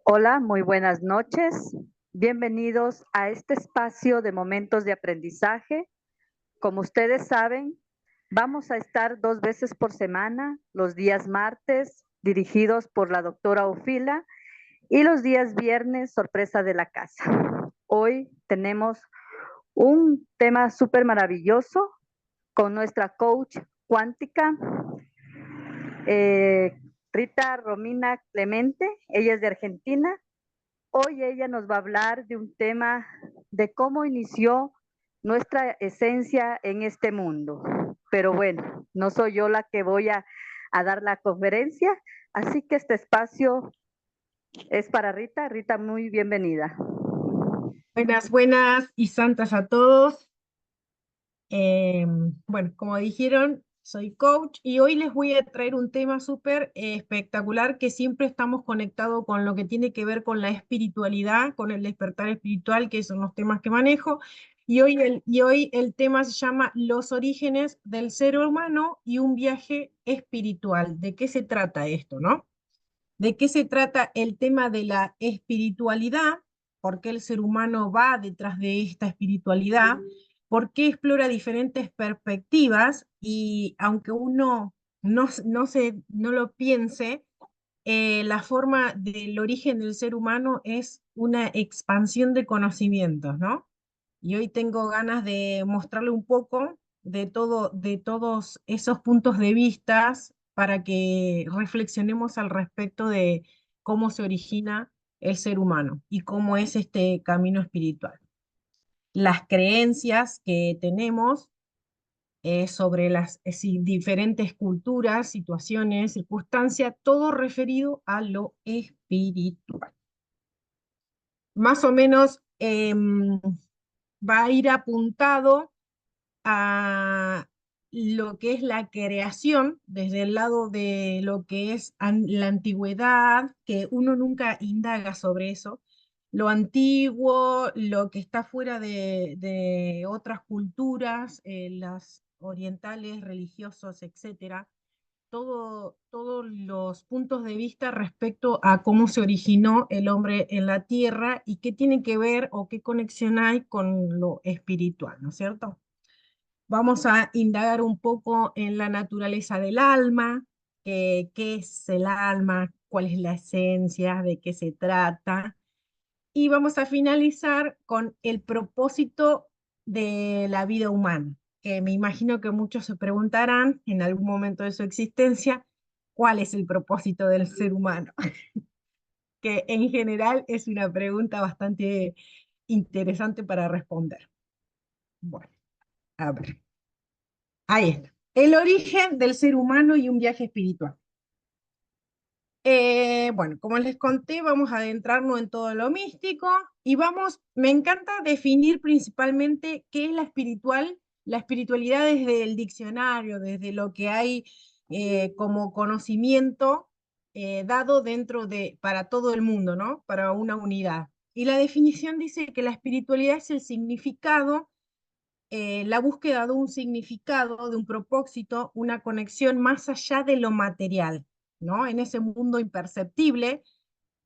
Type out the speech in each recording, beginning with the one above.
Hola, muy buenas noches. Bienvenidos a este espacio de momentos de aprendizaje. Como ustedes saben, vamos a estar 2 veces por semana, los días martes, dirigidos por la doctora Ofila, y los días viernes, sorpresa de la casa. Hoy tenemos un tema súper maravilloso con nuestra coach cuántica, eh, Rita Romina Clemente. Ella es de Argentina. Hoy ella nos va a hablar de un tema de cómo inició nuestra esencia en este mundo. Pero bueno, no soy yo la que voy a dar la conferencia, así que este espacio es para Rita. Rita, muy bienvenida. Buenas, buenas y santas a todos. Eh, bueno, como dijeron, soy coach y hoy les voy a traer un tema súper espectacular que siempre estamos conectados con lo que tiene que ver con la espiritualidad, con el despertar espiritual, que son los temas que manejo. Y hoy el tema se llama Los orígenes del ser humano y un viaje espiritual. ¿De qué se trata esto, no? ¿De qué se trata el tema de la espiritualidad? ¿Por qué el ser humano va detrás de esta espiritualidad? ¿Por qué explora diferentes perspectivas? Y aunque uno no lo piense, la forma del origen del ser humano es una expansión de conocimientos, ¿no? Y hoy tengo ganas de mostrarle un poco de todos esos puntos de vista para que reflexionemos al respecto de cómo se origina el ser humano y cómo es este camino espiritual. Las creencias que tenemos sobre las diferentes culturas, situaciones, circunstancias, todo referido a lo espiritual. Más o menos va a ir apuntado a lo que es la creación, desde el lado de lo que es la antigüedad, que uno nunca indaga sobre eso, lo antiguo, lo que está fuera de otras culturas, las orientales, religiosos, etcétera, todos los puntos de vista respecto a cómo se originó el hombre en la tierra y qué tiene que ver o qué conexión hay con lo espiritual, ¿no es cierto? Vamos a indagar un poco en la naturaleza del alma, qué es el alma, cuál es la esencia, de qué se trata. Y vamos a finalizar con el propósito de la vida humana, que me imagino que muchos se preguntarán en algún momento de su existencia, ¿cuál es el propósito del ser humano? Que en general es una pregunta bastante interesante para responder. Bueno, a ver. Ahí está. El origen del ser humano y un viaje espiritual. Bueno, como les conté, vamos a adentrarnos en todo lo místico y me encanta definir principalmente qué es la espiritualidad desde el diccionario, desde lo que hay como conocimiento dado para todo el mundo, ¿no? Para una unidad. Y la definición dice que la espiritualidad es el significado, la búsqueda de un significado, de un propósito, una conexión más allá de lo material, ¿no? En ese mundo imperceptible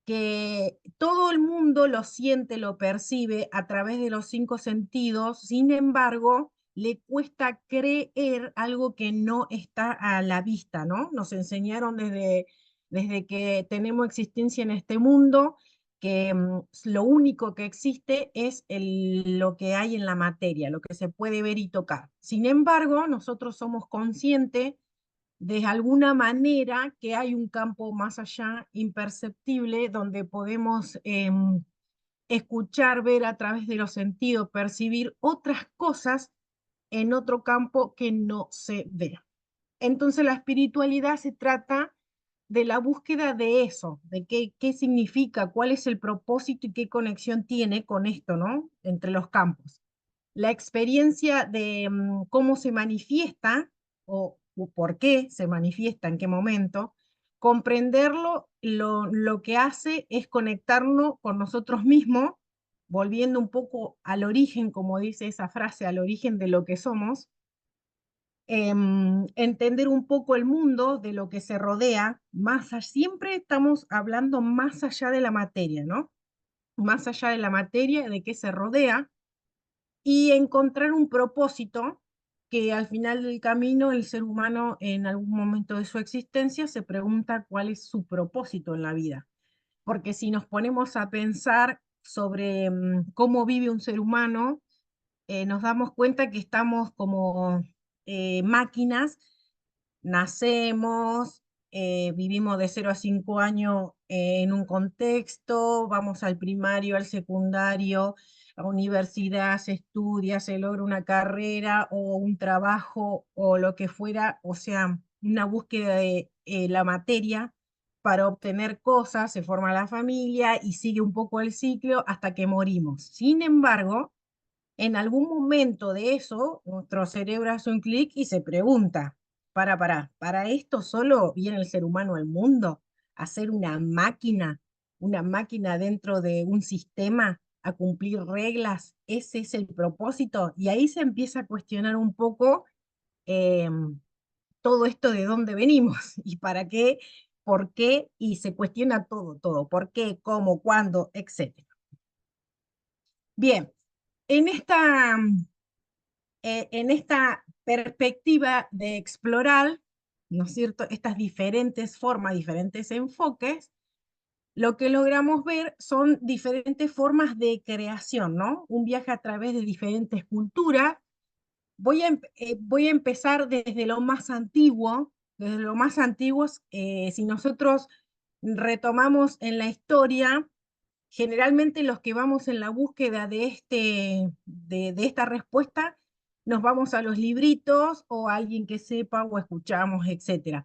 que todo el mundo lo siente, lo percibe a través de los cinco sentidos, sin embargo, le cuesta creer algo que no está a la vista, ¿no? Nos enseñaron desde que tenemos existencia en este mundo que lo único que existe es lo que hay en la materia, lo que se puede ver y tocar. Sin embargo, nosotros somos conscientes de alguna manera que hay un campo más allá, imperceptible, donde podemos escuchar, ver a través de los sentidos, percibir otras cosas en otro campo que no se ve. Entonces la espiritualidad se trata de la búsqueda de eso, de qué significa, cuál es el propósito y qué conexión tiene con esto, ¿no? Entre los campos. La experiencia de cómo se manifiesta o por qué se manifiesta, en qué momento, comprenderlo, lo que hace es conectarnos con nosotros mismos, volviendo un poco al origen, como dice esa frase, al origen de lo que somos, entender un poco el mundo de lo que se rodea, siempre estamos hablando más allá de la materia, ¿no? Más allá de la materia, de qué se rodea, y encontrar un propósito que al final del camino el ser humano en algún momento de su existencia se pregunta cuál es su propósito en la vida. Porque si nos ponemos a pensar sobre cómo vive un ser humano, nos damos cuenta que estamos como máquinas. Nacemos, vivimos de 0 a 5 años en un contexto, vamos al primario, al secundario, a universidad, se estudia, se logra una carrera o un trabajo o lo que fuera, o sea, una búsqueda de la materia para obtener cosas, se forma la familia y sigue un poco el ciclo hasta que morimos. Sin embargo, en algún momento de eso, nuestro cerebro hace un clic y se pregunta, ¿para esto solo viene el ser humano al mundo? ¿A ser una máquina dentro de un sistema, a cumplir reglas? ¿Ese es el propósito? Y ahí se empieza a cuestionar un poco eh, todo esto de dónde venimos y para qué, por qué, y se cuestiona todo, por qué, cómo, cuándo, etcétera. Bien, en esta perspectiva de explorar, ¿no es cierto?, estas diferentes formas, diferentes enfoques, lo que logramos ver son diferentes formas de creación, ¿no? Un viaje a través de diferentes culturas. Voy a empezar desde lo más antiguo. Desde lo más antiguo, si nosotros retomamos en la historia, generalmente los que vamos en la búsqueda de esta respuesta, nos vamos a los libritos o a alguien que sepa o escuchamos, etc.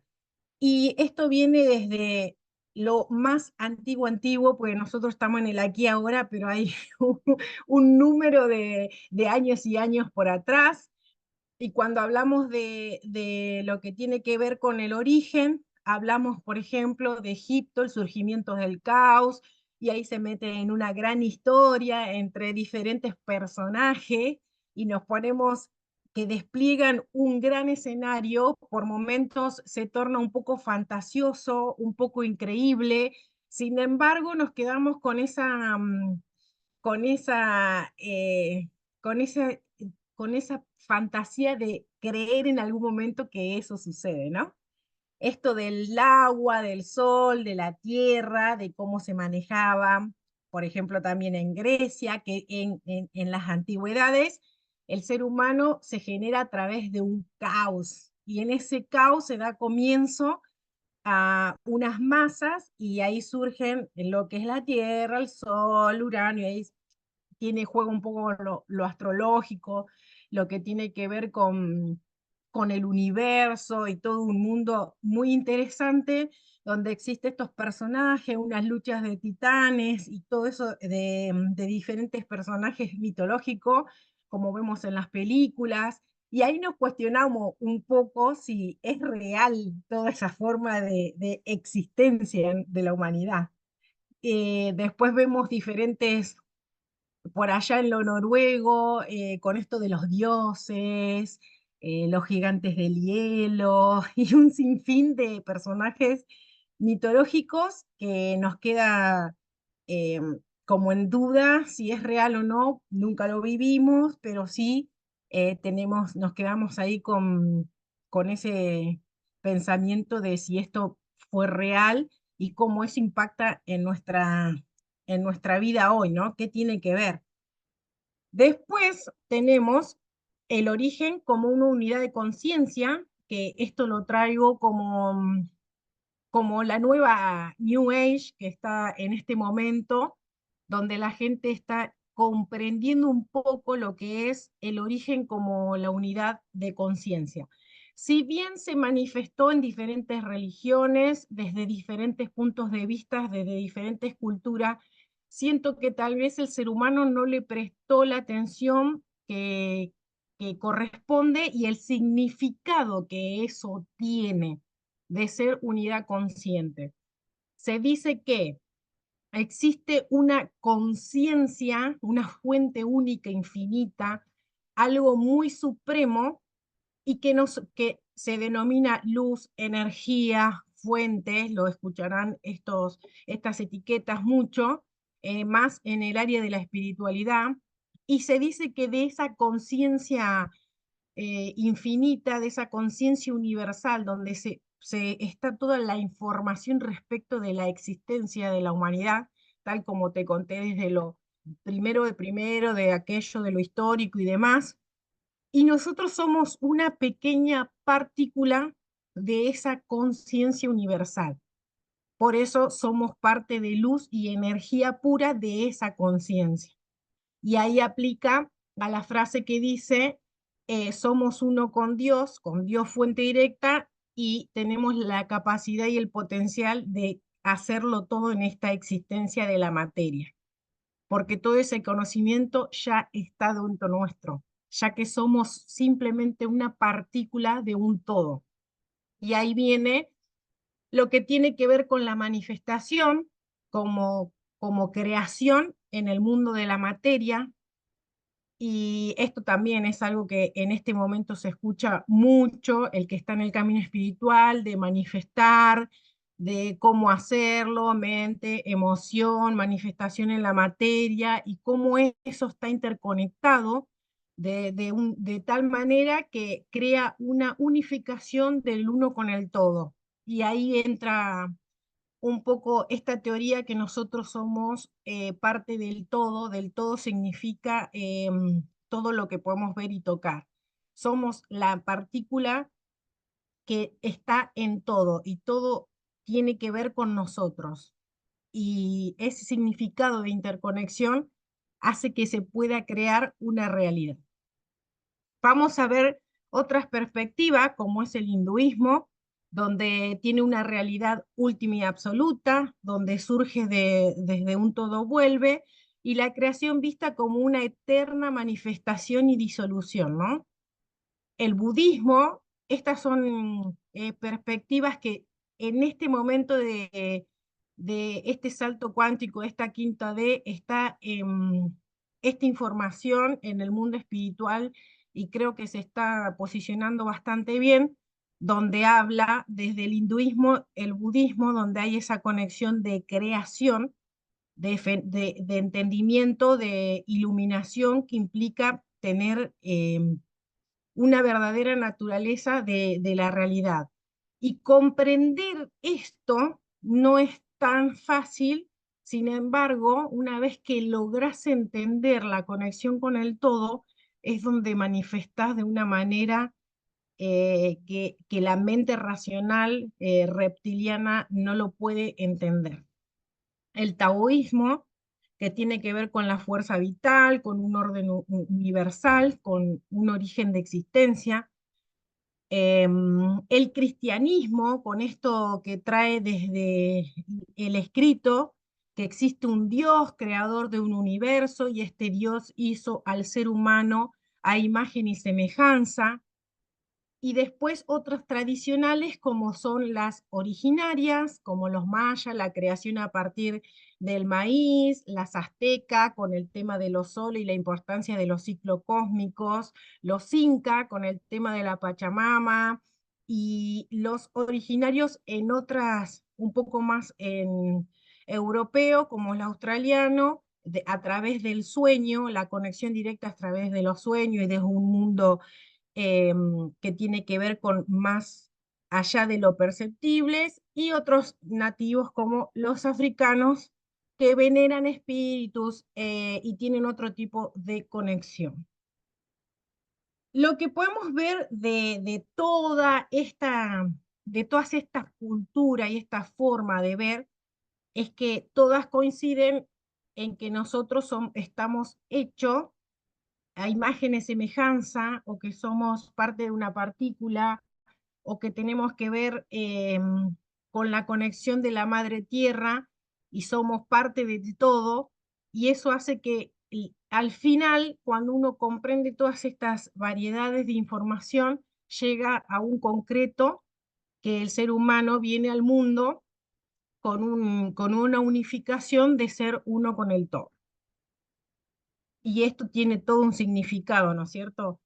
Y esto viene desde lo más antiguo, porque nosotros estamos en el aquí y ahora, pero hay un número de años y años por atrás. Y cuando hablamos de lo que tiene que ver con el origen, hablamos, por ejemplo, de Egipto, el surgimiento del caos, y ahí se mete en una gran historia entre diferentes personajes y nos ponemos que despliegan un gran escenario, por momentos se torna un poco fantasioso, un poco increíble, sin embargo nos quedamos con esa, con esa, con esa fantasía de creer en algún momento que eso sucede, ¿no? Esto del agua, del sol, de la tierra, de cómo se manejaban, por ejemplo, también en Grecia, que en las antigüedades el ser humano se genera a través de un caos, y en ese caos se da comienzo a unas masas, y ahí surgen lo que es la Tierra, el Sol, Urano, y ahí tiene juego un poco lo astrológico, lo que tiene que ver con el universo y todo un mundo muy interesante donde existen estos personajes, unas luchas de titanes y todo eso de diferentes personajes mitológicos, como vemos en las películas. Y ahí nos cuestionamos un poco si es real toda esa forma de existencia de la humanidad. Después vemos diferentes por allá en lo noruego, con esto de los dioses, los gigantes del hielo y un sinfín de personajes mitológicos que nos queda eh, como en duda si es real o no, nunca lo vivimos, pero sí nos quedamos ahí con ese pensamiento de si esto fue real y cómo eso impacta en nuestra vida hoy, ¿no? ¿Qué tiene que ver? Después tenemos el origen como una unidad de conciencia, que esto lo traigo como la nueva New Age que está en este momento, donde la gente está comprendiendo un poco lo que es el origen como la unidad de conciencia. Si bien se manifestó en diferentes religiones, desde diferentes puntos de vista, desde diferentes culturas, siento que tal vez el ser humano no le prestó la atención que corresponde y el significado que eso tiene de ser unidad consciente. Se dice que existe una conciencia, una fuente única, infinita, algo muy supremo y que se denomina luz, energía, fuentes, lo escucharán estas etiquetas mucho, más en el área de la espiritualidad, y se dice que de esa conciencia infinita, de esa conciencia universal, donde se está toda la información respecto de la existencia de la humanidad, tal como te conté desde lo primero, de aquello de lo histórico y demás, y nosotros somos una pequeña partícula de esa conciencia universal. Por eso somos parte de luz y energía pura de esa conciencia. Y ahí aplica a la frase que dice, somos uno con Dios fuente directa, y tenemos la capacidad y el potencial de hacerlo todo en esta existencia de la materia, porque todo ese conocimiento ya está dentro nuestro, ya que somos simplemente una partícula de un todo. Y ahí viene lo que tiene que ver con la manifestación como creación en el mundo de la materia, y esto también es algo que en este momento se escucha mucho, el que está en el camino espiritual, de manifestar, de cómo hacerlo, mente, emoción, manifestación en la materia, y cómo eso está interconectado de tal manera que crea una unificación del uno con el todo. Y ahí entra un poco esta teoría que nosotros somos parte del todo significa todo lo que podemos ver y tocar. Somos la partícula que está en todo, y todo tiene que ver con nosotros. Y ese significado de interconexión hace que se pueda crear una realidad. Vamos a ver otras perspectivas, como es el hinduismo, donde tiene una realidad última y absoluta, donde surge desde un todo vuelve, y la creación vista como una eterna manifestación y disolución, ¿no? El budismo, estas son perspectivas que en este momento de este salto cuántico, esta quinta D, está esta información en el mundo espiritual, y creo que se está posicionando bastante bien, donde habla desde el hinduismo, el budismo, donde hay esa conexión de creación, de entendimiento, de iluminación, que implica tener una verdadera naturaleza de la realidad. Y comprender esto no es tan fácil. Sin embargo, una vez que logras entender la conexión con el todo, es donde manifestás de una manera que la mente racional reptiliana no lo puede entender. El taoísmo, que tiene que ver con la fuerza vital, con un orden universal, con un origen de existencia. El cristianismo, con esto que trae desde el escrito, que existe un Dios creador de un universo, y este Dios hizo al ser humano a imagen y semejanza. Y después otras tradicionales, como son las originarias, como los mayas, la creación a partir del maíz, las aztecas con el tema de los soles y la importancia de los ciclos cósmicos, los incas con el tema de la Pachamama, y los originarios en otras, un poco más en europeo, como el australiano, a través del sueño, la conexión directa a través de los sueños y de un mundo que tiene que ver con más allá de lo perceptibles, y otros nativos como los africanos, que veneran espíritus y tienen otro tipo de conexión. Lo que podemos ver de todas estas culturas y esta forma de ver, es que todas coinciden en que nosotros estamos hechos a imagen y semejanza, o que somos parte de una partícula, o que tenemos que ver con la conexión de la madre tierra, y somos parte de todo, y eso hace que al final, cuando uno comprende todas estas variedades de información, llega a un concreto, que el ser humano viene al mundo con una unificación de ser uno con el todo. Y esto tiene todo un significado, ¿no es cierto?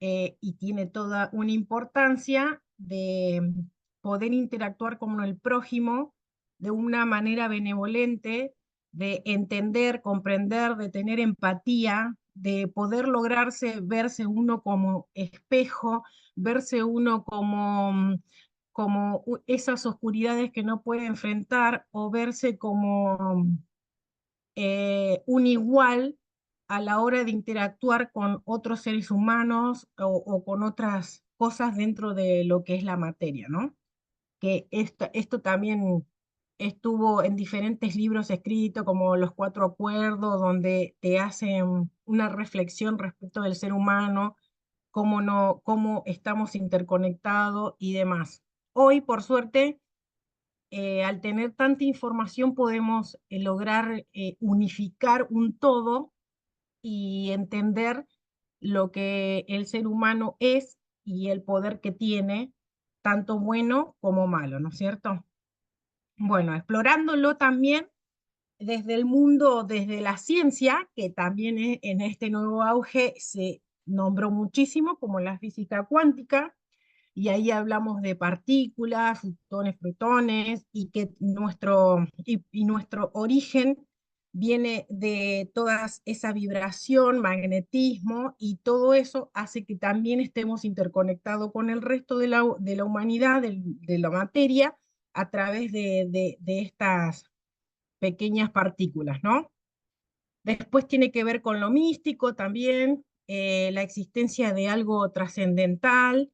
y tiene toda una importancia de poder interactuar con el prójimo de una manera benevolente, de entender, comprender, de tener empatía, de poder lograrse, verse uno como espejo, verse uno como esas oscuridades que no puede enfrentar, o verse como un igual a la hora de interactuar con otros seres humanos o con otras cosas dentro de lo que es la materia, ¿no? Que esto también estuvo en diferentes libros escritos, como Los Cuatro Acuerdos, donde te hacen una reflexión respecto del ser humano, cómo, no, cómo estamos interconectados y demás. Hoy, por suerte, al tener tanta información podemos lograr unificar un todo y entender lo que el ser humano es y el poder que tiene, tanto bueno como malo, ¿no es cierto? Bueno, explorándolo también desde el mundo, desde la ciencia, que también en este nuevo auge se nombró muchísimo, como la física cuántica, y ahí hablamos de partículas, fotones, protones, y que nuestro origen viene de toda esa vibración, magnetismo, y todo eso hace que también estemos interconectados con el resto de la humanidad, de la materia, a través de estas pequeñas partículas, ¿no? Después tiene que ver con lo místico también, la existencia de algo trascendental,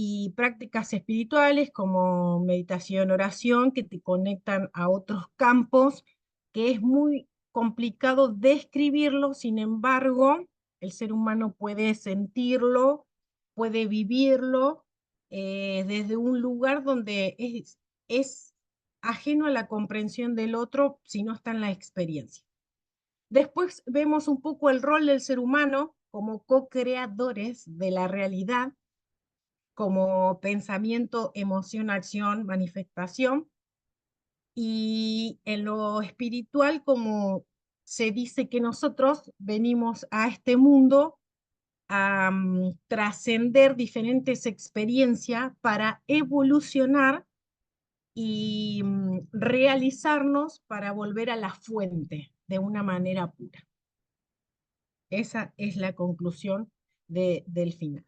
y prácticas espirituales como meditación, oración, que te conectan a otros campos, que es muy complicado describirlo. Sin embargo, el ser humano puede sentirlo, puede vivirlo desde un lugar donde es ajeno a la comprensión del otro si no está en la experiencia. Después vemos un poco el rol del ser humano como co-creadores de la realidad, como pensamiento, emoción, acción, manifestación, y en lo espiritual, como se dice que nosotros venimos a este mundo a trascender diferentes experiencias para evolucionar y realizarnos para volver a la fuente de una manera pura. Esa es la conclusión del final.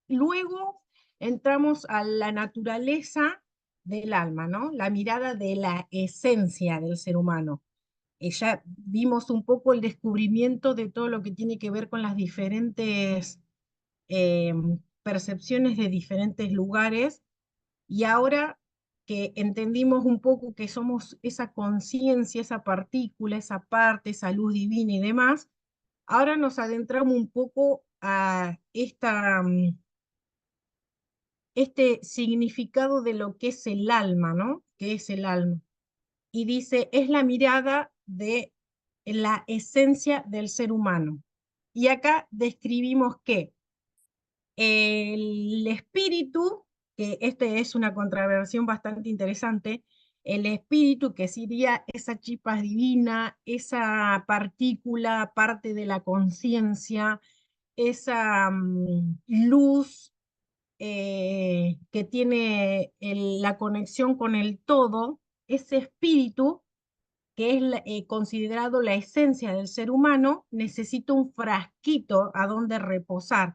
Luego entramos a la naturaleza del alma, ¿no? La mirada de la esencia del ser humano. Ya vimos un poco el descubrimiento de todo lo que tiene que ver con las diferentes eh, percepciones de diferentes lugares, y ahora que entendimos un poco que somos esa conciencia, esa partícula, esa parte, esa luz divina y demás, ahora nos adentramos un poco a este significado de lo que es el alma, ¿no? ¿Qué es el alma? Y dice, es la mirada de la esencia del ser humano. Y acá describimos que el espíritu, que este es una contraversión bastante interesante, el espíritu, que sería esa chispa divina, esa partícula, parte de la conciencia, esa luz que tiene la conexión con el todo, ese espíritu, que es considerado la esencia del ser humano, necesita un frasquito a donde reposar.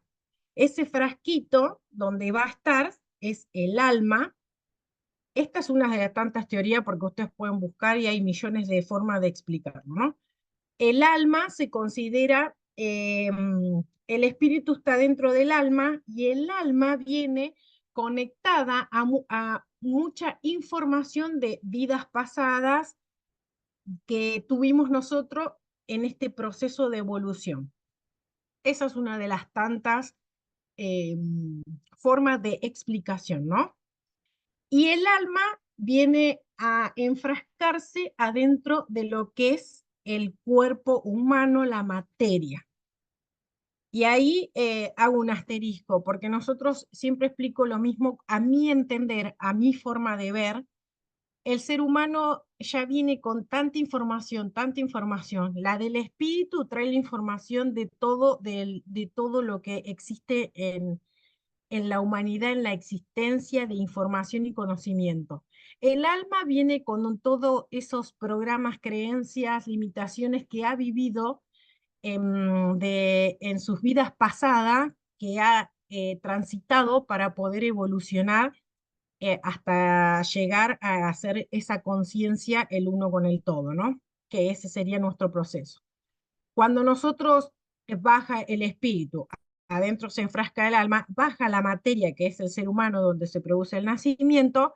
Ese frasquito donde va a estar es el alma. Esta es una de las tantas teorías, porque ustedes pueden buscar y hay millones de formas de explicarlo, ¿no? El alma se considera, el espíritu está dentro del alma, y el alma viene conectada a mucha información de vidas pasadas que tuvimos nosotros en este proceso de evolución. Esa es una de las tantas eh, formas de explicación, ¿no? Y el alma viene a enfrascarse adentro de lo que es el cuerpo humano, la materia. Y ahí hago un asterisco, porque nosotros siempre explico lo mismo, a mi entender, a mi forma de ver, el ser humano ya viene con tanta información, tanta información. La del espíritu trae la información de todo lo que existe en la humanidad, en la existencia de información y conocimiento. El alma viene con todos esos programas, creencias, limitaciones que ha vivido en sus vidas pasadas, que ha transitado para poder evolucionar hasta llegar a hacer esa conciencia el uno con el todo, ¿no? Que ese sería nuestro proceso. Cuando nosotros baja el espíritu, adentro se enfrasca el alma, baja la materia, que es el ser humano donde se produce el nacimiento,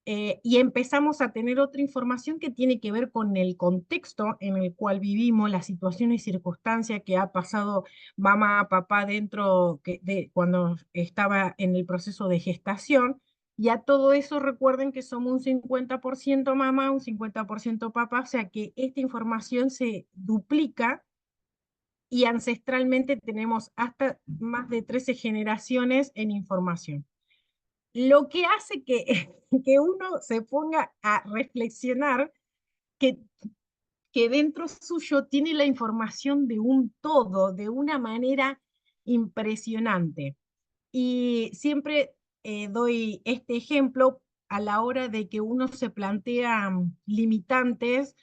y empezamos a tener otra información que tiene que ver con el contexto en el cual vivimos, las situaciones y circunstancias que ha pasado mamá, papá dentro cuando estaba en el proceso de gestación. Y a todo eso recuerden que somos un 50% mamá, un 50% papá, o sea que esta información se duplica y ancestralmente tenemos hasta más de 13 generaciones en información. Lo que hace que, que uno se ponga a reflexionar que, que dentro suyo tiene la información de un todo, de una manera impresionante. Y siempre doy este ejemplo a la hora de que uno se plantea limitantes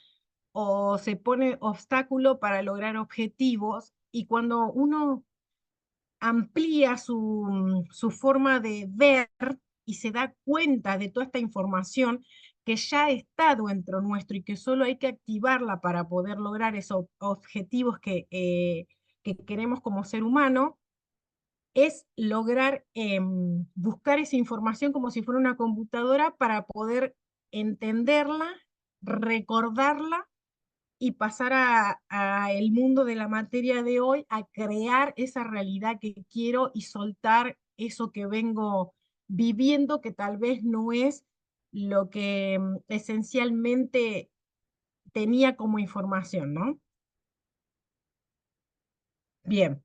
o se pone obstáculo para lograr objetivos, y cuando uno amplía su forma de ver y se da cuenta de toda esta información que ya ha estado dentro nuestro y que solo hay que activarla para poder lograr esos objetivos que queremos como ser humano, es lograr buscar esa información como si fuera una computadora para poder entenderla, recordarla y pasar a el mundo de la materia de hoy, a crear esa realidad que quiero y soltar eso que vengo viviendo, que tal vez no es lo que esencialmente tenía como información, ¿no? Bien.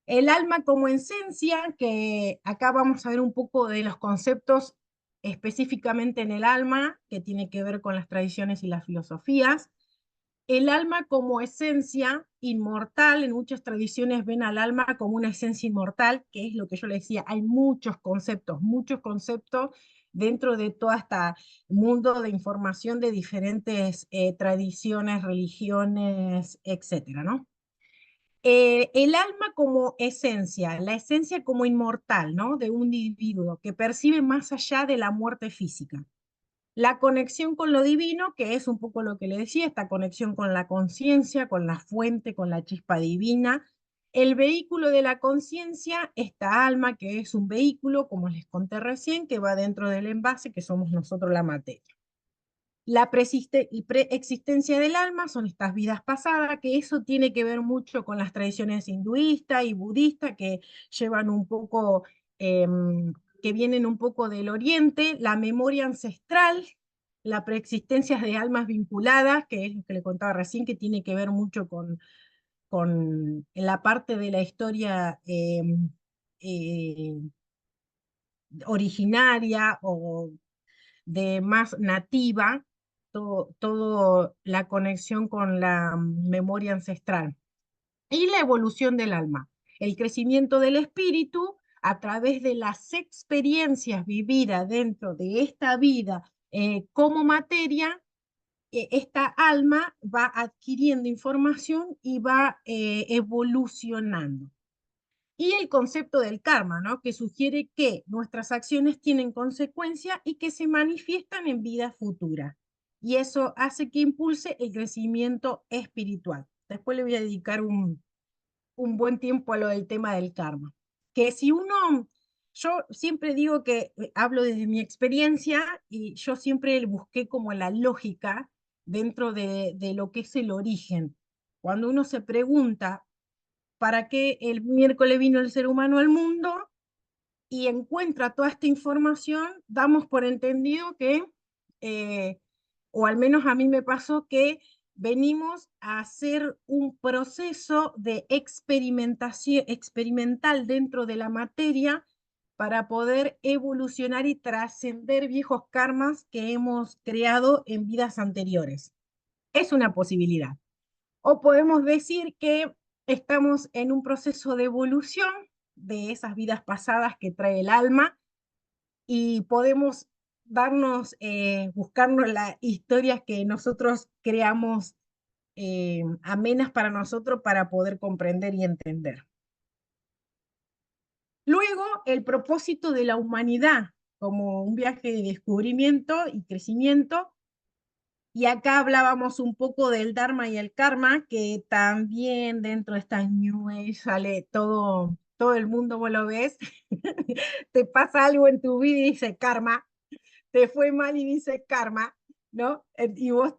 El alma como esencia, que acá vamos a ver un poco de los conceptos específicamente en el alma, que tiene que ver con las tradiciones y las filosofías. El alma como esencia inmortal, en muchas tradiciones ven al alma como una esencia inmortal, que es lo que yo le decía, hay muchos conceptos dentro de todo este mundo de información de diferentes tradiciones, religiones, etcétera, ¿no? El alma como esencia, la esencia como inmortal, ¿no? De un individuo que percibe más allá de la muerte física. La conexión con lo divino, que es un poco lo que le decía, esta conexión con la conciencia, con la fuente, con la chispa divina. El vehículo de la conciencia, esta alma que es un vehículo, como les conté recién, que va dentro del envase, que somos nosotros la materia. La preexistencia del alma son estas vidas pasadas, que eso tiene que ver mucho con las tradiciones hinduistas y budistas, que llevan un poco, que vienen un poco del oriente, la memoria ancestral, la preexistencia de almas vinculadas, que es lo que le contaba recién, que tiene que ver mucho con la parte de la historia eh, originaria o de más nativa, todo la conexión con la memoria ancestral. Y la evolución del alma, el crecimiento del espíritu a través de las experiencias vividas dentro de esta vida como materia. Esta alma va adquiriendo información y va evolucionando. Y el concepto del karma, ¿no? Que sugiere que nuestras acciones tienen consecuencia y que se manifiestan en vida futura. Y eso hace que impulse el crecimiento espiritual. Después le voy a dedicar un buen tiempo a lo del tema del karma. Que si uno, yo siempre digo que hablo desde mi experiencia y yo siempre busqué como la lógica dentro de lo que es el origen. Cuando uno se pregunta para qué el miércoles vino el ser humano al mundo y encuentra toda esta información, damos por entendido que, eh, o al menos a mí me pasó que venimos a hacer un proceso de experimentación experimental dentro de la materia para poder evolucionar y trascender viejos karmas que hemos creado en vidas anteriores. Es una posibilidad. O podemos decir que estamos en un proceso de evolución de esas vidas pasadas que trae el alma y podemos buscarnos las historias que nosotros creamos amenas para nosotros para poder comprender y entender. Luego, el propósito de la humanidad como un viaje de descubrimiento y crecimiento. Y acá hablábamos un poco del Dharma y el Karma, que también dentro de estas New Age sale todo el mundo, vos lo ves, te pasa algo en tu vida y dice karma, te fue mal y dice karma, ¿no? Y vos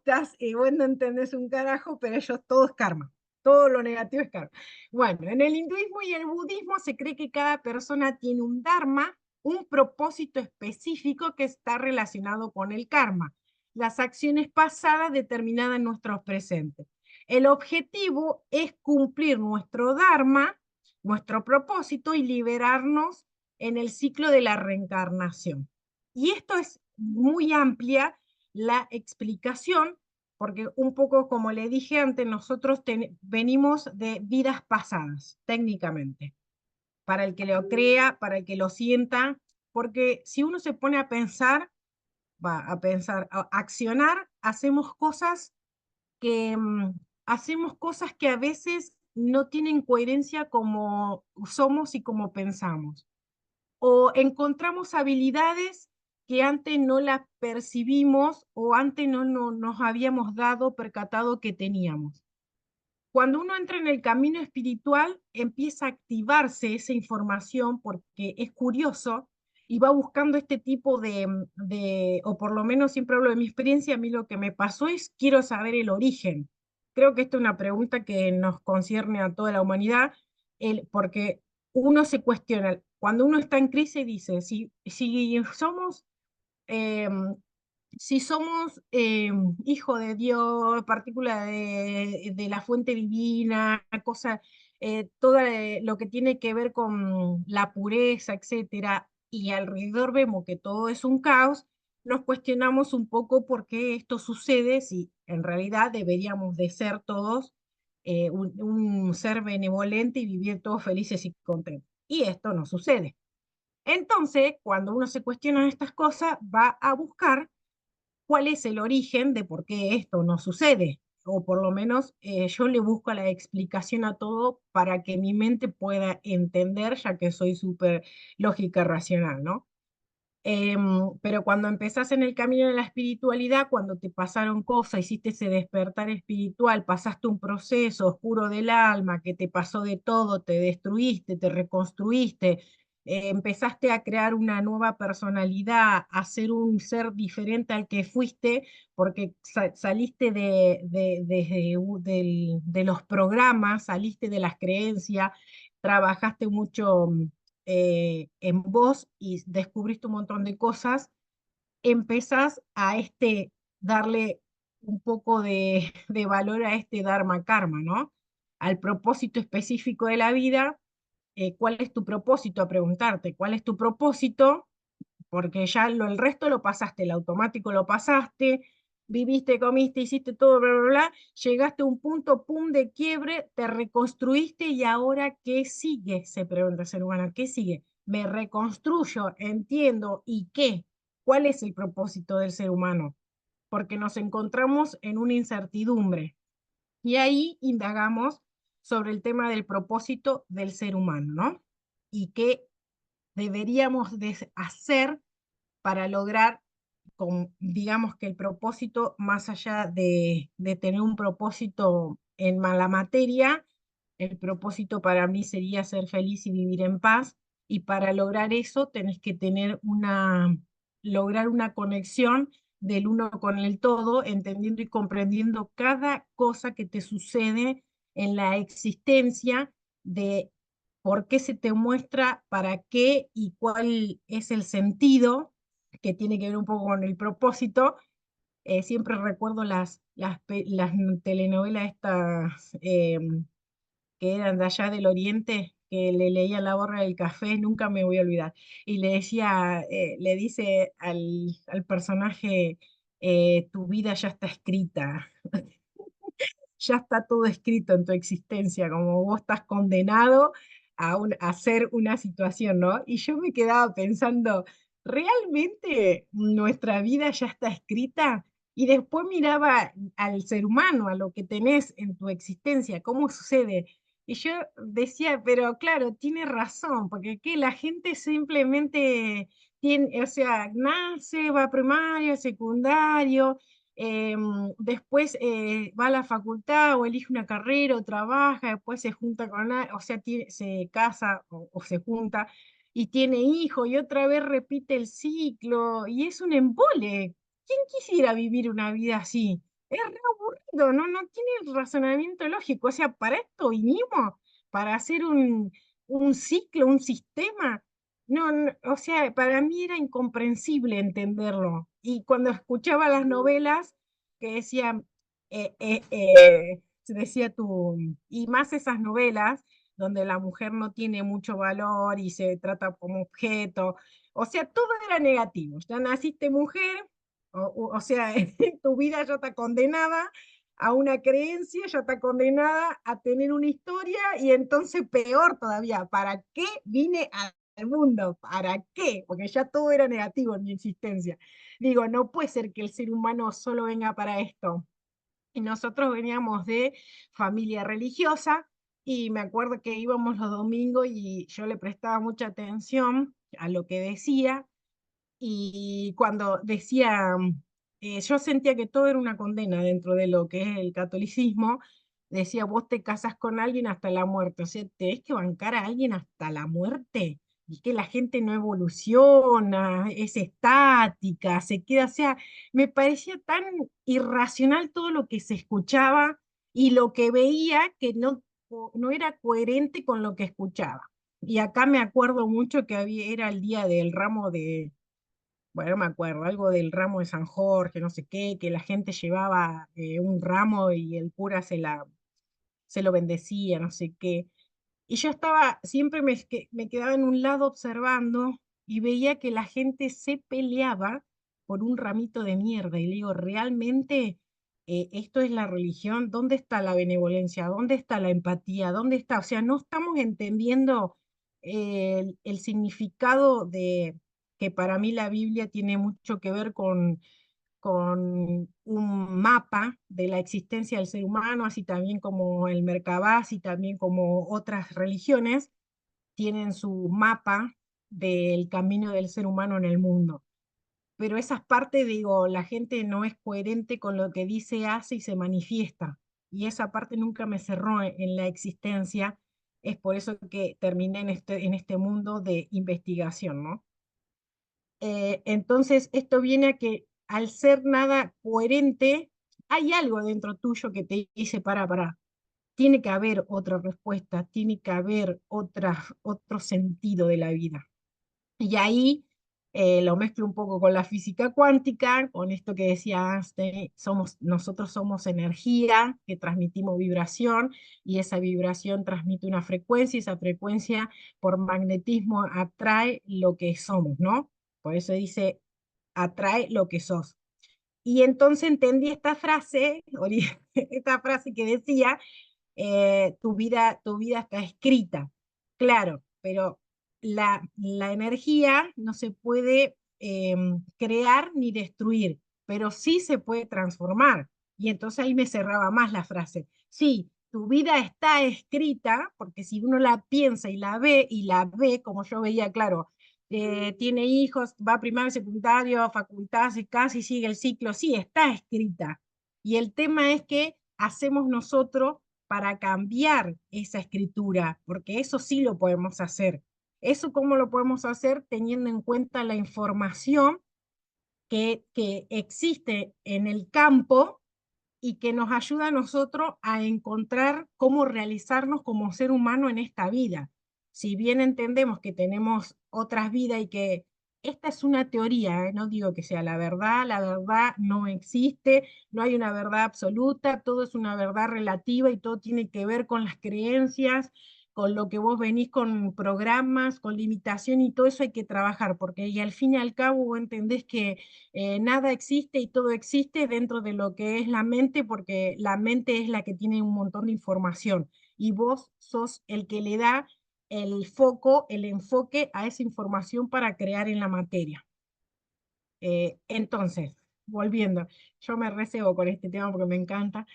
no entendés un carajo, pero ellos todo es karma. Todo lo negativo es karma. Bueno, en el hinduismo y el budismo se cree que cada persona tiene un dharma, un propósito específico que está relacionado con el karma, las acciones pasadas determinadas en nuestros presentes. El objetivo es cumplir nuestro dharma, nuestro propósito y liberarnos en el ciclo de la reencarnación. Y esto es muy amplia la explicación, porque un poco como le dije antes, nosotros venimos de vidas pasadas, técnicamente, para el que lo crea, para el que lo sienta, porque si uno se pone a pensar, a accionar, hacemos cosas que a veces no tienen coherencia como somos y como pensamos. O encontramos habilidades que antes no las percibimos o antes no nos habíamos percatado que teníamos. Cuando uno entra en el camino espiritual, empieza a activarse esa información porque es curioso y va buscando este tipo o por lo menos siempre hablo de mi experiencia, a mí lo que me pasó es quiero saber el origen. Creo que esta es una pregunta que nos concierne a toda la humanidad, porque uno se cuestiona, cuando uno está en crisis dice, eh, si somos hijo de Dios, partícula de la fuente divina, todo lo que tiene que ver con la pureza, etcétera, y alrededor vemos que todo es un caos, nos cuestionamos un poco por qué esto sucede si en realidad deberíamos de ser todos un ser benevolente y vivir todos felices y contentos. Y esto no sucede. Entonces, cuando uno se cuestiona estas cosas, va a buscar cuál es el origen de por qué esto no sucede. O por lo menos yo le busco la explicación a todo para que mi mente pueda entender, ya que soy súper lógica racional, ¿no? Pero cuando empezás en el camino de la espiritualidad, cuando te pasaron cosas, hiciste ese despertar espiritual, pasaste un proceso oscuro del alma, que te pasó de todo, te destruiste, te reconstruiste, empezaste a crear una nueva personalidad, a ser un ser diferente al que fuiste, porque saliste de los programas, saliste de las creencias, trabajaste mucho en vos y descubriste un montón de cosas, empezás a darle un poco de valor a este Dharma Karma, ¿no? Al propósito específico de la vida. ¿Cuál es tu propósito? A preguntarte, ¿cuál es tu propósito? Porque ya el resto lo pasaste, el automático lo pasaste, viviste, comiste, hiciste todo, bla, bla, bla, llegaste a un punto, pum, de quiebre, te reconstruiste y ahora, ¿qué sigue? Se pregunta el ser humano, ¿qué sigue? Me reconstruyo, entiendo, ¿y qué? ¿Cuál es el propósito del ser humano? Porque nos encontramos en una incertidumbre. Y ahí indagamos sobre el tema del propósito del ser humano, ¿no? Y qué deberíamos de hacer para lograr, digamos que el propósito, más allá de tener un propósito en la materia, el propósito para mí sería ser feliz y vivir en paz, y para lograr eso tenés que lograr una conexión del uno con el todo, entendiendo y comprendiendo cada cosa que te sucede en la existencia, de por qué se te muestra, para qué y cuál es el sentido, que tiene que ver un poco con el propósito. Siempre recuerdo las telenovelas estas que eran de allá del Oriente, que le leía la borra del café, nunca me voy a olvidar. Y le decía, le dice al personaje, tu vida ya está escrita, ya está todo escrito en tu existencia, como vos estás condenado a hacer una situación, ¿no? Y yo me quedaba pensando, ¿realmente nuestra vida ya está escrita? Y después miraba al ser humano, a lo que tenés en tu existencia, cómo sucede. Y yo decía, pero claro, tiene razón, porque que la gente simplemente tiene, o sea, nace, va a primario, secundario, después va a la facultad o elige una carrera o trabaja, después se junta con, o sea, se casa o se junta y tiene hijo y otra vez repite el ciclo y es un embole. ¿Quién quisiera vivir una vida así? Es re aburrido, no tiene razonamiento lógico. O sea, para esto vinimos, para hacer un ciclo, un sistema. No, o sea, para mí era incomprensible entenderlo. Y cuando escuchaba las novelas que decían, decía tú, y más esas novelas donde la mujer no tiene mucho valor y se trata como objeto, o sea, todo era negativo. Ya naciste mujer, o sea, tu vida ya está condenada a una creencia, ya está condenada a tener una historia y entonces peor todavía, ¿para qué vine al mundo? ¿Para qué? Porque ya todo era negativo en mi existencia. Digo, no puede ser que el ser humano solo venga para esto. Y nosotros veníamos de familia religiosa y me acuerdo que íbamos los domingos y yo le prestaba mucha atención a lo que decía y cuando decía, yo sentía que todo era una condena dentro de lo que es el catolicismo, decía, vos te casas con alguien hasta la muerte, o sea, tenés que bancar a alguien hasta la muerte, y que la gente no evoluciona, es estática, se queda, o sea, me parecía tan irracional todo lo que se escuchaba y lo que veía que no era coherente con lo que escuchaba. Y acá me acuerdo mucho que era el día del ramo de, bueno, no me acuerdo, algo del ramo de San Jorge, no sé qué, que la gente llevaba un ramo y el cura se lo bendecía, no sé qué. Y yo estaba, siempre me quedaba en un lado observando y veía que la gente se peleaba por un ramito de mierda. Y le digo, ¿realmente esto es la religión? ¿Dónde está la benevolencia? ¿Dónde está la empatía? ¿Dónde está? O sea, no estamos entendiendo el significado de que para mí la Biblia tiene mucho que ver con un mapa de la existencia del ser humano, así también como el Merkabah, y también como otras religiones tienen su mapa del camino del ser humano en el mundo. Pero esas partes, digo, la gente no es coherente con lo que dice, hace y se manifiesta. Y esa parte nunca me cerró en la existencia. Es por eso que terminé en este mundo de investigación, ¿no? Entonces, esto viene a que al ser nada coherente, hay algo dentro tuyo que te dice, para, tiene que haber otra respuesta, tiene que haber otro sentido de la vida. Y ahí lo mezclo un poco con la física cuántica, con esto que decía Einstein, nosotros somos energía que transmitimos vibración y esa vibración transmite una frecuencia y esa frecuencia por magnetismo atrae lo que somos, ¿no? Por eso dice, atrae lo que sos. Y entonces entendí esta frase, esta frase que decía, tu vida está escrita, claro, pero la energía no se puede crear ni destruir, pero sí se puede transformar. Y entonces ahí me cerraba más la frase. Sí, tu vida está escrita, porque si uno la piensa y la ve, como yo veía, claro, tiene hijos, va a primario, secundario, facultad, se casa y sigue el ciclo, sí, está escrita. Y el tema es que hacemos nosotros para cambiar esa escritura, porque eso sí lo podemos hacer. ¿Eso cómo lo podemos hacer? Teniendo en cuenta la información que existe en el campo y que nos ayuda a nosotros a encontrar cómo realizarnos como ser humano en esta vida. Si bien entendemos que tenemos otras vidas y que esta es una teoría, no digo que sea la verdad no existe, no hay una verdad absoluta, todo es una verdad relativa y todo tiene que ver con las creencias con lo que vos venís con programas, con limitación y todo eso hay que trabajar, porque y al fin y al cabo vos entendés que nada existe y todo existe dentro de lo que es la mente, porque la mente es la que tiene un montón de información y vos sos el que le da el foco, el enfoque a esa información para crear en la materia. Entonces, volviendo, yo me recebo con este tema porque me encanta.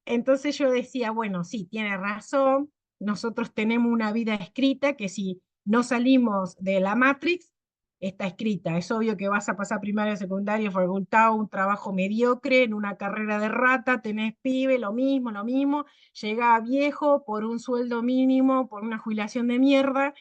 Entonces yo decía, bueno, sí, tiene razón, nosotros tenemos una vida escrita que si no salimos de la Matrix, está escrita. Es obvio que vas a pasar primaria, secundaria, facultad, un trabajo mediocre, en una carrera de rata, tenés pibe, lo mismo, llegás viejo por un sueldo mínimo, por una jubilación de mierda,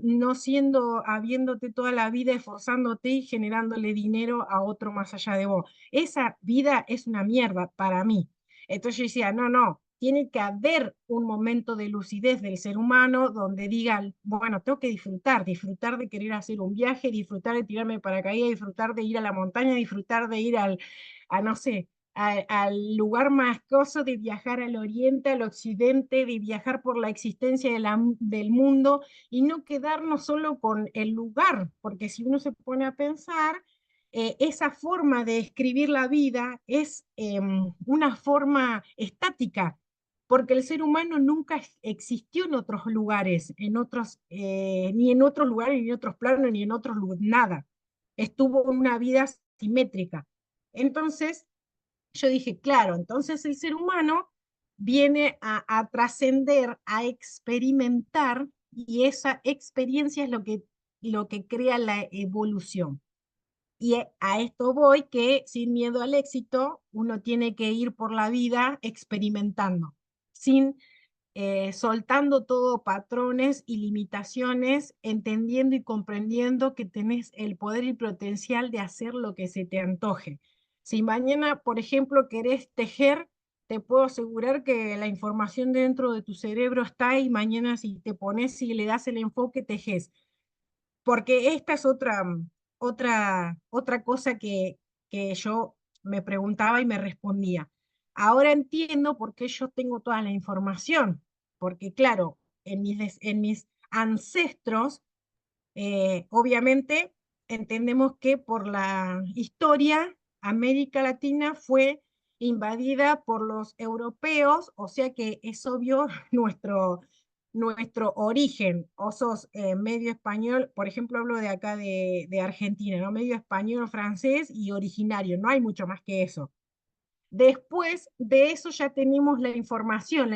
no siendo, habiéndote toda la vida esforzándote y generándole dinero a otro más allá de vos. Esa vida es una mierda para mí. Entonces yo decía, no, no, tiene que haber un momento de lucidez del ser humano donde diga, bueno, tengo que disfrutar, disfrutar de querer hacer un viaje, disfrutar de tirarme paracaídas, disfrutar de ir a la montaña, disfrutar de ir a no sé, al lugar más coso, de viajar al oriente, al occidente, de viajar por la existencia del mundo y no quedarnos solo con el lugar, porque si uno se pone a pensar, esa forma de escribir la vida es una forma estática, porque el ser humano nunca existió en otros lugares, ni en otros lugares, ni en otros planos, ni en otros lugares, nada. Estuvo en una vida simétrica. Entonces, yo dije, claro, entonces el ser humano viene a trascender, a experimentar, y esa experiencia es lo que crea la evolución. Y a esto voy que sin miedo al éxito, uno tiene que ir por la vida experimentando, sin soltando todo patrones y limitaciones, entendiendo y comprendiendo que tenés el poder y potencial de hacer lo que se te antoje. Si mañana, por ejemplo, querés tejer, te puedo asegurar que la información dentro de tu cerebro está y mañana si te pones y le das el enfoque, tejes. Porque esta es otra cosa que yo me preguntaba y me respondía. Ahora entiendo por qué yo tengo toda la información, porque claro, en mis ancestros, obviamente entendemos que por la historia, América Latina fue invadida por los europeos, o sea que es obvio nuestro origen, o sos medio español, por ejemplo, hablo de acá de Argentina, ¿no? Medio español, francés y originario, no hay mucho más que eso. Después de eso ya tenemos la información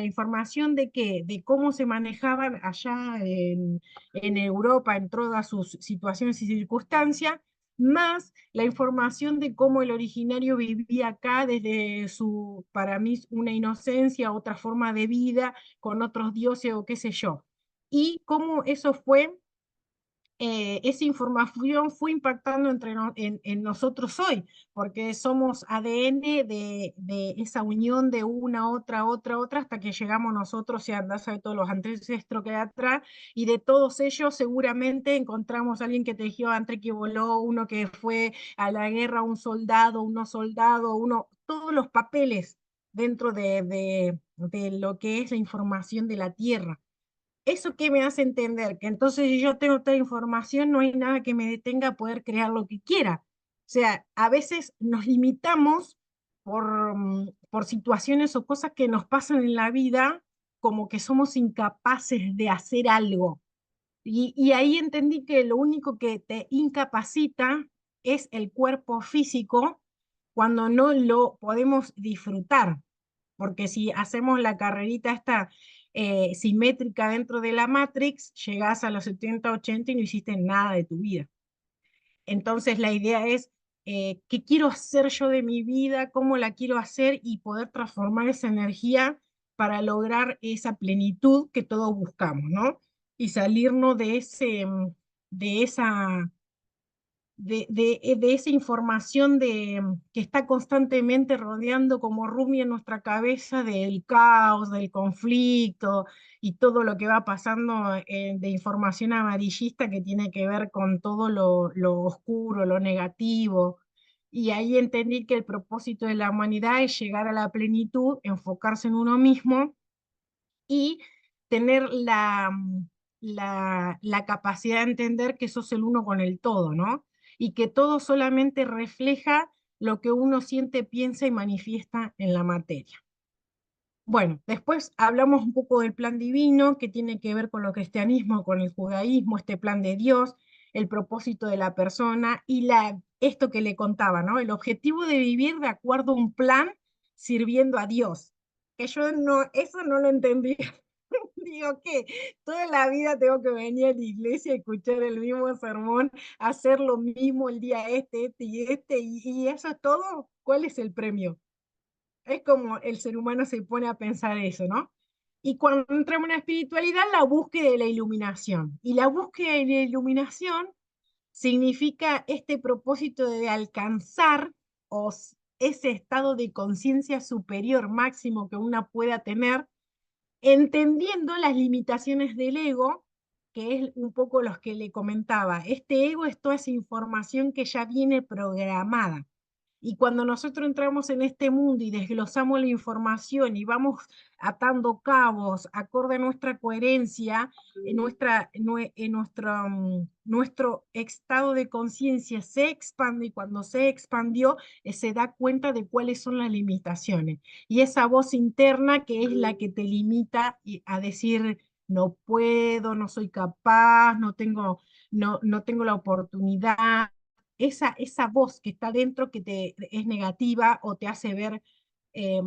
de qué, de cómo se manejaban allá en Europa en todas sus situaciones y circunstancias, más la información de cómo el originario vivía acá desde su, para mí, una inocencia, otra forma de vida, con otros dioses o qué sé yo. Y cómo eso fue esa información fue impactando en nosotros hoy, porque somos ADN de esa unión de una, otra, hasta que llegamos nosotros y andás a todos los ancestros que hay atrás, y de todos ellos seguramente encontramos a alguien que tejió antes, que voló, uno que fue a la guerra, un soldado, uno soldado, uno, todos los papeles dentro de lo que es la información de la Tierra. ¿Eso qué me hace entender? Que entonces si yo tengo toda información, no hay nada que me detenga a poder crear lo que quiera. O sea, a veces nos limitamos por situaciones o cosas que nos pasan en la vida, como que somos incapaces de hacer algo. Y ahí entendí que lo único que te incapacita es el cuerpo físico cuando no lo podemos disfrutar. Porque si hacemos la carrerita esta simétrica dentro de la Matrix, llegás a los 70, 80 y no hiciste nada de tu vida. Entonces la idea es, ¿qué quiero hacer yo de mi vida? ¿Cómo la quiero hacer? Y poder transformar esa energía para lograr esa plenitud que todos buscamos, ¿no? Y salirnos de esa de esa información que está constantemente rodeando como rumia en nuestra cabeza del caos, del conflicto y todo lo que va pasando de información amarillista que tiene que ver con todo lo oscuro, lo negativo. Y ahí entendí que el propósito de la humanidad es llegar a la plenitud, enfocarse en uno mismo y tener la capacidad de entender que sos el uno con el todo, ¿no? Y que todo solamente refleja lo que uno siente, piensa y manifiesta en la materia. Bueno, después hablamos un poco del plan divino, que tiene que ver con el cristianismo, con el judaísmo, este plan de Dios, el propósito de la persona y esto que le contaba, ¿no? El objetivo de vivir de acuerdo a un plan sirviendo a Dios. Que yo no, eso no lo entendí. Digo que toda la vida tengo que venir a la iglesia a escuchar el mismo sermón, hacer lo mismo el día y eso es todo. ¿Cuál es el premio? Es como el ser humano se pone a pensar eso, ¿no? Y cuando entramos en la espiritualidad, la búsqueda de la iluminación. Y la búsqueda de la iluminación significa este propósito de alcanzar ese estado de conciencia superior máximo que una pueda tener, entendiendo las limitaciones del ego, que es un poco los que le comentaba. Este ego es toda esa información que ya viene programada. Y cuando nosotros entramos en este mundo y desglosamos la información y vamos atando cabos acorde a nuestra coherencia, nuestro estado de conciencia se expande y cuando se expandió, se da cuenta de cuáles son las limitaciones. Y esa voz interna que es la que te limita a decir, no puedo, no soy capaz, no tengo la oportunidad, esa voz que está dentro que es negativa o te hace ver eh,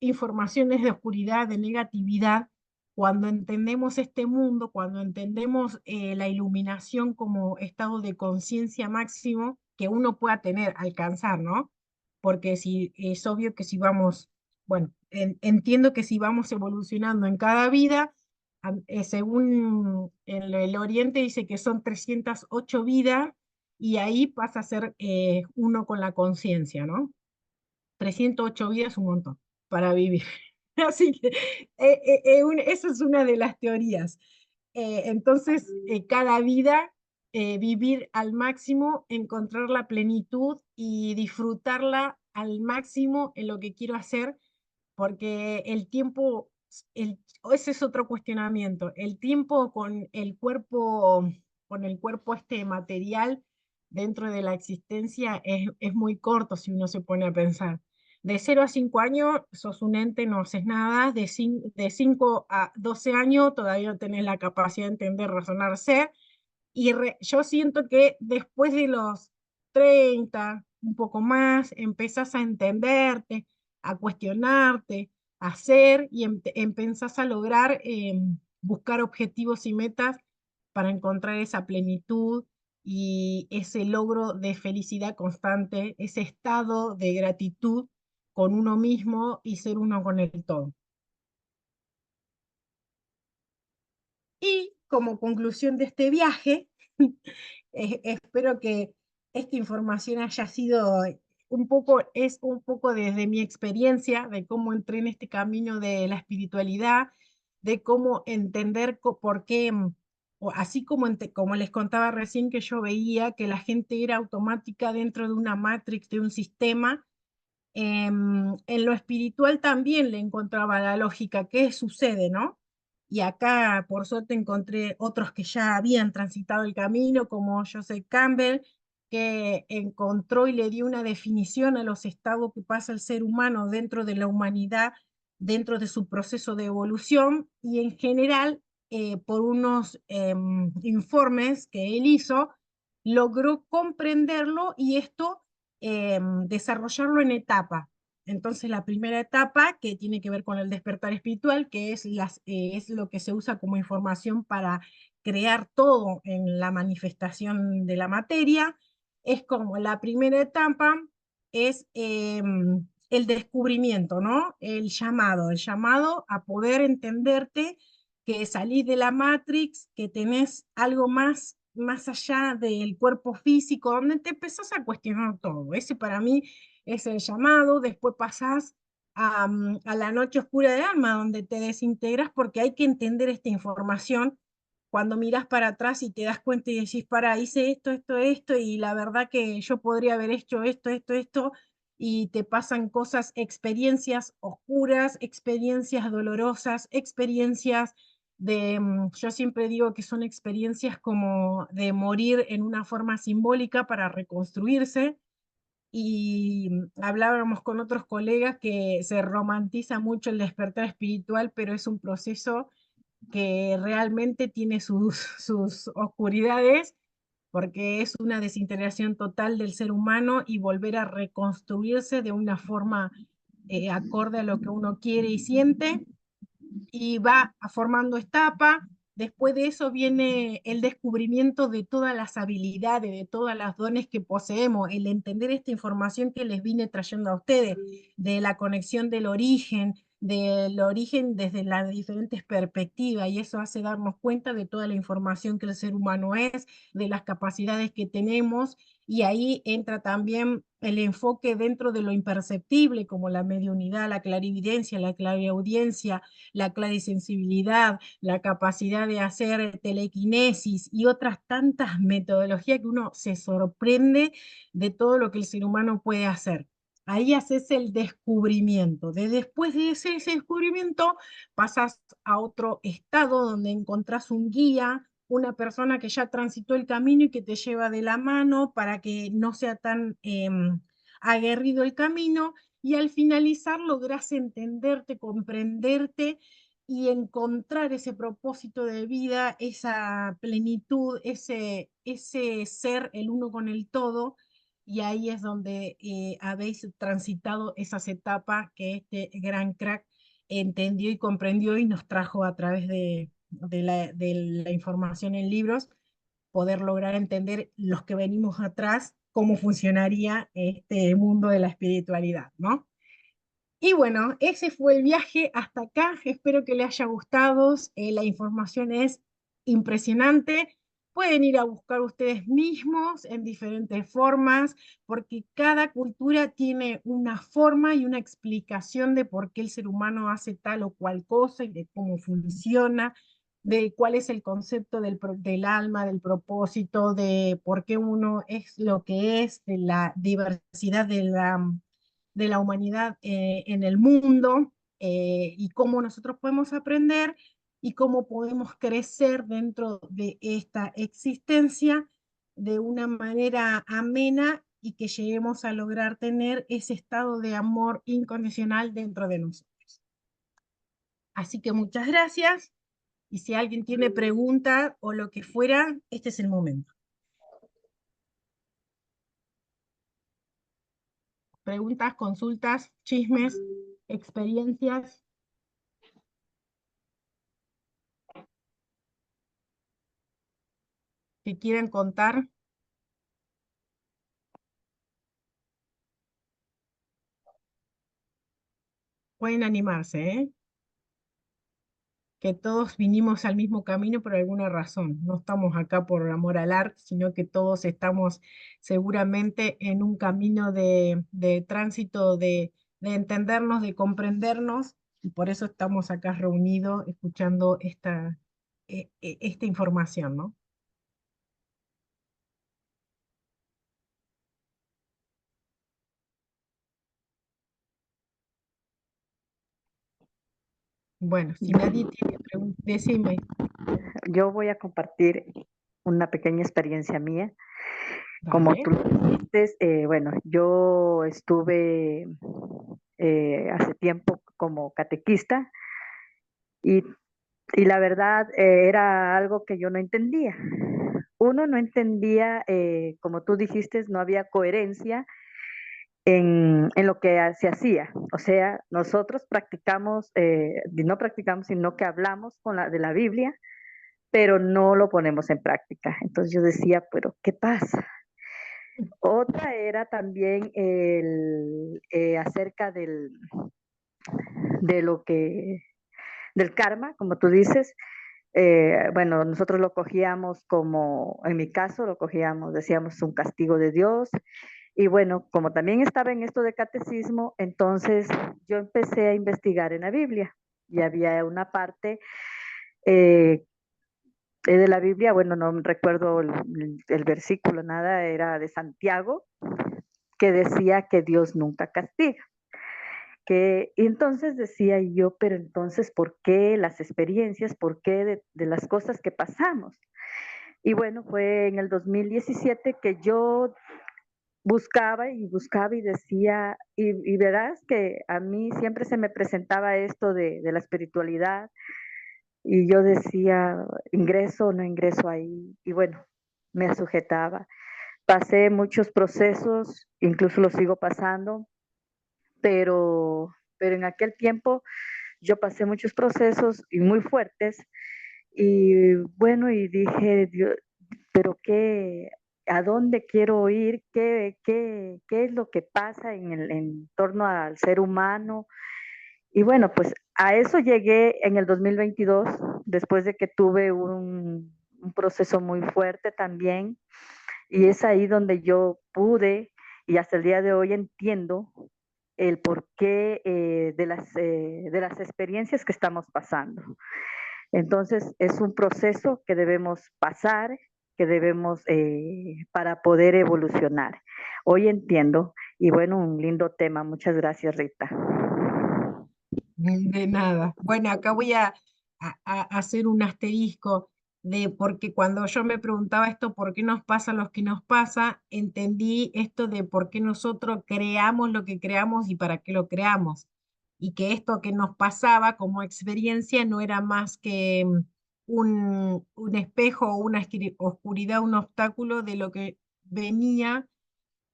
informaciones de oscuridad, de negatividad, cuando entendemos este mundo, cuando entendemos la iluminación como estado de conciencia máximo que uno pueda tener, alcanzar, ¿no? Porque si, es obvio que si vamos, bueno, entiendo que si vamos evolucionando en cada vida, según el Oriente dice que son 308 vidas, y ahí pasa a ser uno con la conciencia, ¿no? 308 vidas es un montón para vivir. Así que esa es una de las teorías. Entonces, cada vida, vivir al máximo, encontrar la plenitud y disfrutarla al máximo en lo que quiero hacer, porque el tiempo, ese es otro cuestionamiento, el tiempo con el cuerpo este material dentro de la existencia es muy corto si uno se pone a pensar. De 0 a 5 años sos un ente, no haces nada, de 5 a 12 años todavía no tenés la capacidad de entender, razonar, ser, y yo siento que después de los 30 un poco más, empezás a entenderte, a cuestionarte, a hacer y empezás a lograr buscar objetivos y metas para encontrar esa plenitud y ese logro de felicidad constante, ese estado de gratitud con uno mismo y ser uno con el todo. Y como conclusión de este viaje, espero que esta información haya sido es un poco desde mi experiencia, de cómo entré en este camino de la espiritualidad, de cómo entender por qué, o así como les contaba recién que yo veía que la gente era automática dentro de una matrix, de un sistema, en lo espiritual también le encontraba la lógica, ¿qué sucede, no? Y acá, por suerte, encontré otros que ya habían transitado el camino, como Joseph Campbell, que encontró y le dio una definición a los estados que pasa el ser humano dentro de la humanidad, dentro de su proceso de evolución, y en general, por unos informes que él hizo, logró comprenderlo y esto desarrollarlo en etapa. Entonces, la primera etapa, que tiene que ver con el despertar espiritual, que es lo que se usa como información para crear todo en la manifestación de la materia, es como la primera etapa, es el descubrimiento, ¿no? El llamado a poder entenderte, que salís de la Matrix, que tenés algo más allá del cuerpo físico, donde te empezás a cuestionar todo. Ese para mí es el llamado. Después pasás a la noche oscura del alma, donde te desintegras porque hay que entender esta información. Cuando miras para atrás y te das cuenta y decís, para, hice esto, y la verdad que yo podría haber hecho esto, y te pasan cosas, experiencias oscuras, experiencias dolorosas, experiencias yo siempre digo que son experiencias como de morir en una forma simbólica para reconstruirse, y hablábamos con otros colegas que se romantiza mucho el despertar espiritual, pero es un proceso que realmente tiene sus oscuridades, porque es una desintegración total del ser humano y volver a reconstruirse de una forma acorde a lo que uno quiere y siente, y va formando etapa. Después de eso viene el descubrimiento de todas las habilidades, de todas las dones que poseemos, el entender esta información que les vine trayendo a ustedes, de la conexión del origen desde las diferentes perspectivas, y eso hace darnos cuenta de toda la información que el ser humano es, de las capacidades que tenemos, y ahí entra también el enfoque dentro de lo imperceptible, como la mediunidad, la clarividencia, la clariaudiencia, la clarisensibilidad, la capacidad de hacer telequinesis y otras tantas metodologías que uno se sorprende de todo lo que el ser humano puede hacer. Ahí haces el descubrimiento. Después de ese descubrimiento pasas a otro estado donde encontrás un guía, una persona que ya transitó el camino y que te lleva de la mano para que no sea tan aguerrido el camino, y al finalizar lográs entenderte, comprenderte y encontrar ese propósito de vida, esa plenitud, ese ser el uno con el todo, y ahí es donde habéis transitado esas etapas que este gran crack entendió y comprendió y nos trajo a través de la información en libros, poder lograr entender los que venimos atrás, cómo funcionaría este mundo de la espiritualidad, ¿no? Y bueno, ese fue el viaje hasta acá. Espero que les haya gustado. La información es impresionante. Pueden ir a buscar ustedes mismos en diferentes formas, porque cada cultura tiene una forma y una explicación de por qué el ser humano hace tal o cual cosa y de cómo funciona, de cuál es el concepto del alma, del propósito, de por qué uno es lo que es, de la diversidad de la humanidad en el mundo, y cómo nosotros podemos aprender y cómo podemos crecer dentro de esta existencia de una manera amena y que lleguemos a lograr tener ese estado de amor incondicional dentro de nosotros. Así que muchas gracias, y si alguien tiene preguntas o lo que fuera, este es el momento. Preguntas, consultas, chismes, experiencias que quieran contar. Pueden animarse, ¿eh? Que todos vinimos al mismo camino por alguna razón. No estamos acá por amor al arte, sino que todos estamos seguramente en un camino de tránsito, de entendernos, de comprendernos, y por eso estamos acá reunidos escuchando esta información, ¿no? Bueno, si nadie tiene preguntas, decime. Yo voy a compartir una pequeña experiencia mía. Como Dale. tú dijiste, bueno, yo estuve hace tiempo como catequista, y, y la verdad era algo que yo no entendía. Uno no entendía, como tú dijiste, no había coherencia en lo que se hacía. O sea, nosotros practicamos, no practicamos, sino que hablamos de la Biblia, pero no lo ponemos en práctica. Entonces yo decía, pero ¿qué pasa? Otra era también acerca de lo que, del karma, como tú dices. Bueno, nosotros lo cogíamos como, en mi caso, lo cogíamos, decíamos, un castigo de Dios. Y bueno, como también estaba en esto de catecismo, entonces yo empecé a investigar en la Biblia, y había una parte eh, de la Biblia, bueno, no recuerdo el versículo, nada, era de Santiago, que decía que Dios nunca castiga. Y entonces decía yo, pero entonces, ¿por qué las experiencias? ¿Por qué de las cosas que pasamos? Y bueno, fue en el 2017 que yo buscaba y buscaba y decía, y verás que a mí siempre se me presentaba esto de la espiritualidad y yo decía, ingreso o no ingreso ahí, y bueno, me sujetaba. Pasé muchos procesos, incluso los sigo pasando, pero en aquel tiempo yo pasé muchos procesos y muy fuertes y bueno, y dije, Dios, pero qué, ¿a dónde quiero ir? ¿Qué es lo que pasa en torno al ser humano? Y bueno, pues a eso llegué en el 2022, después de que tuve un proceso muy fuerte también, y es ahí donde yo pude, y hasta el día de hoy entiendo el porqué de las experiencias que estamos pasando. Entonces, es un proceso que debemos pasar, que debemos para poder evolucionar. Hoy entiendo, y bueno, un lindo tema. Muchas gracias, Rita. De nada. Bueno, acá voy a hacer un asterisco de porque cuando yo me preguntaba esto, ¿por qué nos pasa lo que nos pasa? Entendí esto de por qué nosotros creamos lo que creamos y para qué lo creamos. Y que esto que nos pasaba como experiencia no era más que un espejo, una oscuridad, un obstáculo de lo que venía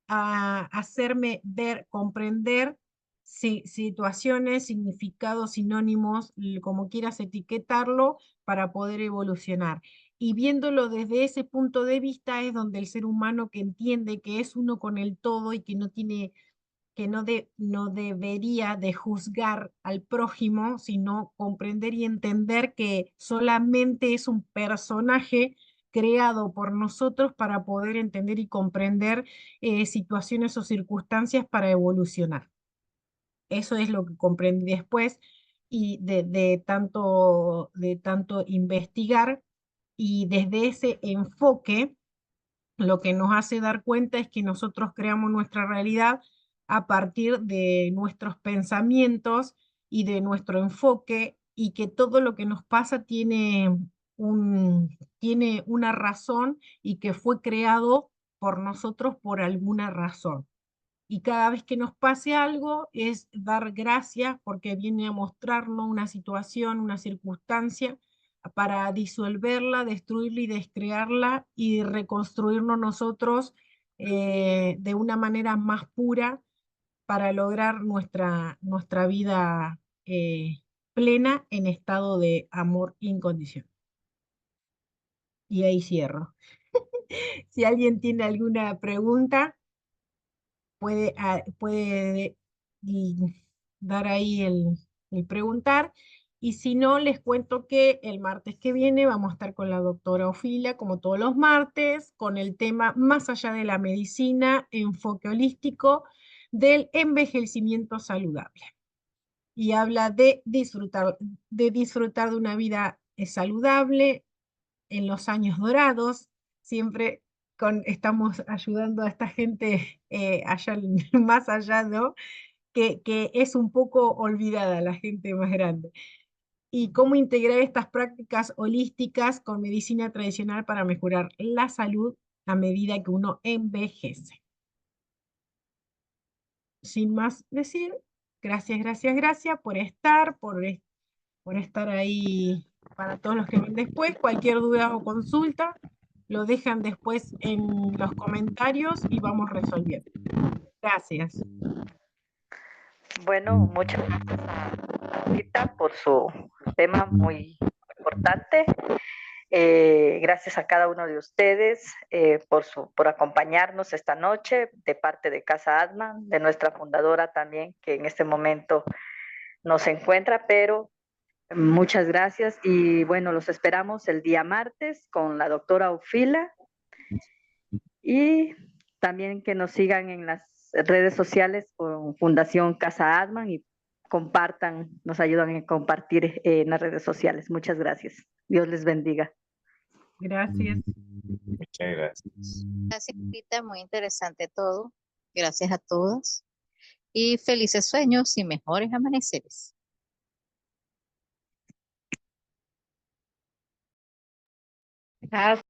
a hacerme ver, comprender situaciones, significados, sinónimos, como quieras etiquetarlo, para poder evolucionar. Y viéndolo desde ese punto de vista es donde el ser humano que entiende que es uno con el todo y que no tiene que no debería de juzgar al prójimo, sino comprender y entender que solamente es un personaje creado por nosotros para poder entender y comprender situaciones o circunstancias para evolucionar. Eso es lo que comprendí después y de tanto investigar y desde ese enfoque lo que nos hace dar cuenta es que nosotros creamos nuestra realidad a partir de nuestros pensamientos y de nuestro enfoque y que todo lo que nos pasa tiene una razón y que fue creado por nosotros por alguna razón. Y cada vez que nos pase algo es dar gracias porque viene a mostrarnos una situación, una circunstancia para disolverla, destruirla y descrearla y reconstruirnos nosotros de una manera más pura para lograr nuestra vida plena en estado de amor incondicional. Y ahí cierro. Si alguien tiene alguna pregunta, puede dar ahí el preguntar. Y si no, les cuento que el martes que viene vamos a estar con la doctora Ofilia, como todos los martes, con el tema Más allá de la medicina, enfoque holístico del envejecimiento saludable. Y habla de disfrutar de una vida saludable en los años dorados, siempre estamos ayudando a esta gente allá, más allá, ¿no? Que es un poco olvidada la gente más grande. Y cómo integrar estas prácticas holísticas con medicina tradicional para mejorar la salud a medida que uno envejece. Sin más decir, gracias, gracias, gracias por estar, por estar ahí para todos los que ven después. Cualquier duda o consulta, lo dejan después en los comentarios y vamos resolviendo. Gracias. Bueno, muchas gracias a Rita por su tema muy importante. Gracias a cada uno de ustedes por acompañarnos esta noche de parte de Casa Atman, de nuestra fundadora también, que en este momento no se encuentra, pero muchas gracias y bueno, los esperamos el día martes con la doctora Ofila y también que nos sigan en las redes sociales con Fundación Casa Atman y compartan, nos ayudan a compartir en las redes sociales. Muchas gracias. Dios les bendiga. Gracias. Muchas gracias. Gracias, Rita, muy interesante todo. Gracias a todos. y felices sueños y mejores amaneceres. Gracias.